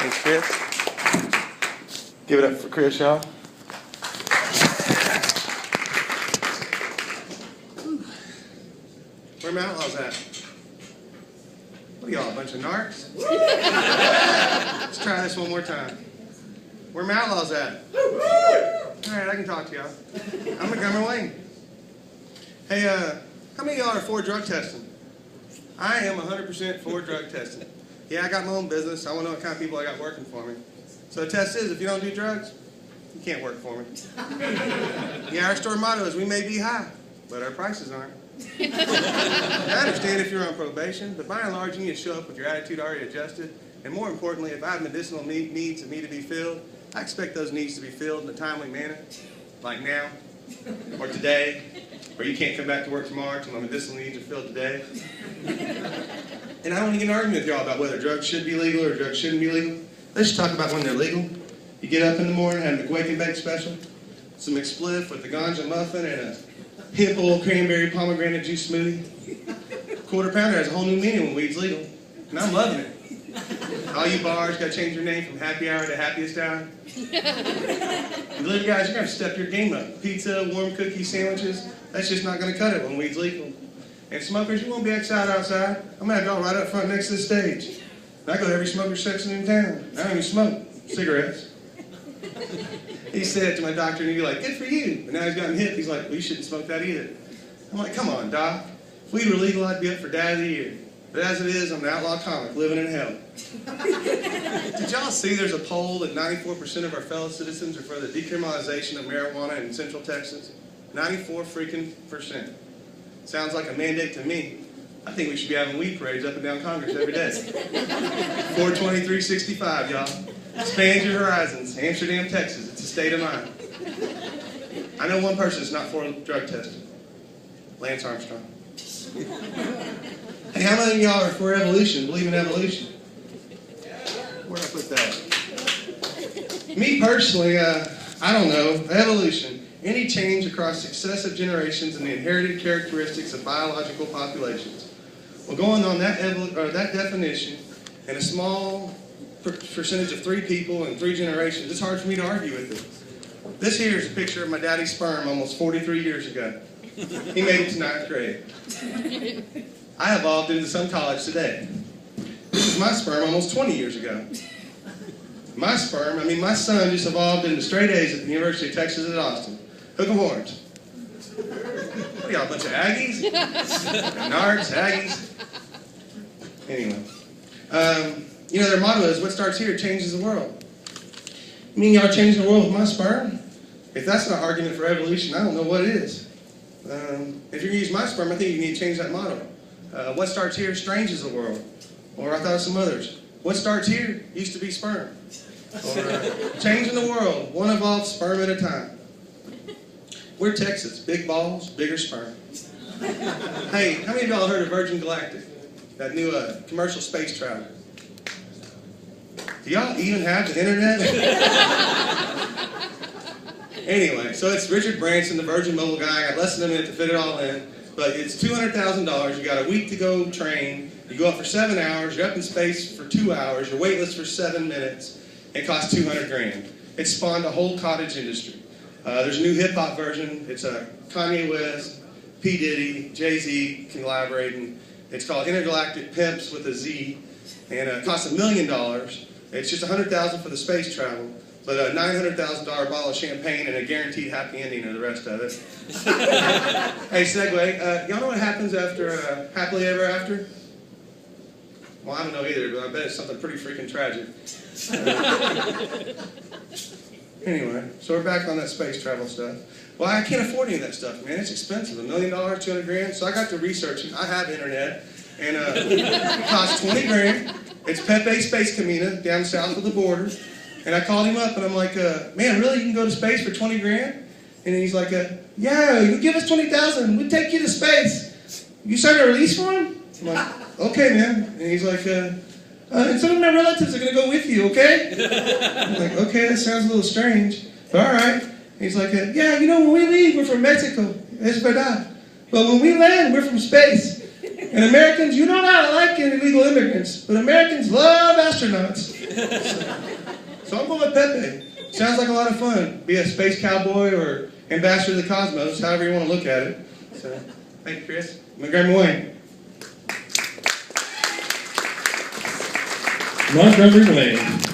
Thanks, Chris. Give it up for Chris, y'all. Where my outlaws at? What are y'all, a bunch of narcs? Let's try this one more time. Where my outlaws at? Alright, I can talk to y'all. I'm Montgomery Wayne. Hey, how many of y'all are for drug testing? I am 100% for drug testing. Yeah, I got my own business. I want to know what kind of people I got working for me. So the test is, if you don't do drugs, you can't work for me. Yeah, our store motto is, we may be high, but our prices aren't. I understand if you're on probation, but by and large, you need to show up with your attitude already adjusted. And more importantly, if I have medicinal needs that need to be filled, I expect those needs to be filled in a timely manner, like now, or today, or you can't come back to work tomorrow until my medicinal needs are filled today. And I don't want to get an argument with y'all about whether drugs should be legal or drugs shouldn't be legal. Let's just talk about when they're legal. You get up in the morning, have a wake and bake special, some McSpliff with the ganja muffin and a hip old cranberry pomegranate juice smoothie. Quarter pounder has a whole new meaning when weed's legal, and I'm loving it. All you bars got to change your name from happy hour to happiest hour. You little guys, you're going to step your game up. Pizza, warm cookie, sandwiches, that's just not going to cut it when weed's legal. And smokers, you won't be outside. I'm going to have y'all right up front next to the stage. And I go to every smoker section in town. I don't even smoke cigarettes. He said to my doctor, and he'd be like, good for you. But now he's gotten hip. He's like, well, you shouldn't smoke that either. I'm like, come on, doc. If weed were legal, I'd be up for Dad of the Year. But as it is, I'm an outlaw comic living in hell. Did y'all see there's a poll that 94% of our fellow citizens are for the decriminalization of marijuana in Central Texas? 94 freaking %. Sounds like a mandate to me. I think we should be having weed parades up and down Congress every day. 4/20/365, y'all. Expand your horizons. Amsterdam, Texas. It's a state of mind. I know one person that's not for drug testing. Lance Armstrong. Hey, how many of y'all are for evolution? Believe in evolution? Where'd I put that? Me personally, I don't know. Evolution. Any change across successive generations in the inherited characteristics of biological populations. Well, going on that definition, and a small percentage of 3 people in 3 generations, it's hard for me to argue with it. This here is a picture of my daddy's sperm almost 43 years ago. He made it to 9th grade. I evolved into some college today. This is my sperm almost 20 years ago. My sperm, my son just evolved into straight A's at the University of Texas at Austin. Hook 'em horns. What are y'all, a bunch of Aggies? Nards, Aggies? Anyway. Their motto is, what starts here changes the world. You mean y'all changing the world with my sperm? If that's not argument for evolution, I don't know what it is. If you're going to use my sperm, I think you need to change that motto. What starts here stranges the world. Or I thought of some others. What starts here used to be sperm. Or changing the world, one evolved sperm at a time. We're Texas. Big balls, bigger sperm. Hey, how many of y'all heard of Virgin Galactic? That new commercial space travel. Do y'all even have the internet? Anyway, so it's Richard Branson, the Virgin Mobile guy. I got less than a minute to fit it all in. But it's $200,000. You got a week to go train. You go up for 7 hours. You're up in space for 2 hours. You're weightless for 7 minutes. It costs $200,000. It spawned a whole cottage industry. There's a new hip-hop version. It's Kanye West, P. Diddy, Jay-Z collaborating. It's called Intergalactic Pimps with a Z. And it costs $1 million. It's just $100,000 for the space travel. But a $900,000 bottle of champagne and a guaranteed happy ending of the rest of it. Hey, segue. Y'all know what happens after happily ever after? Well, I don't know either, but I bet it's something pretty freaking tragic. Anyway, so we're back on that space travel stuff. Well, I can't afford any of that stuff, man. It's expensive. $1 million, $200,000. So I got to researching. I have internet, and it costs $20,000. It's Pepe Space Camina down south of the border. And I called him up, and I'm like, man, really? You can go to space for $20,000? And he's like, yeah, you give us $20,000, we'll take you to space. You signed a release form? I'm like, okay, man. And he's like, and some of my relatives are going to go with you, okay? I'm like, okay, that sounds a little strange, but all right. And he's like, yeah, when we leave, we're from Mexico. Es verdad. But when we land, we're from space. And Americans, you don't know how to like illegal immigrants, but Americans love astronauts. So I'm going with Pepe. Sounds like a lot of fun. Be a space cowboy or ambassador of the cosmos, however you want to look at it. So, thank you, Chris. I'm going to grab my wing. Montgomery Wayne.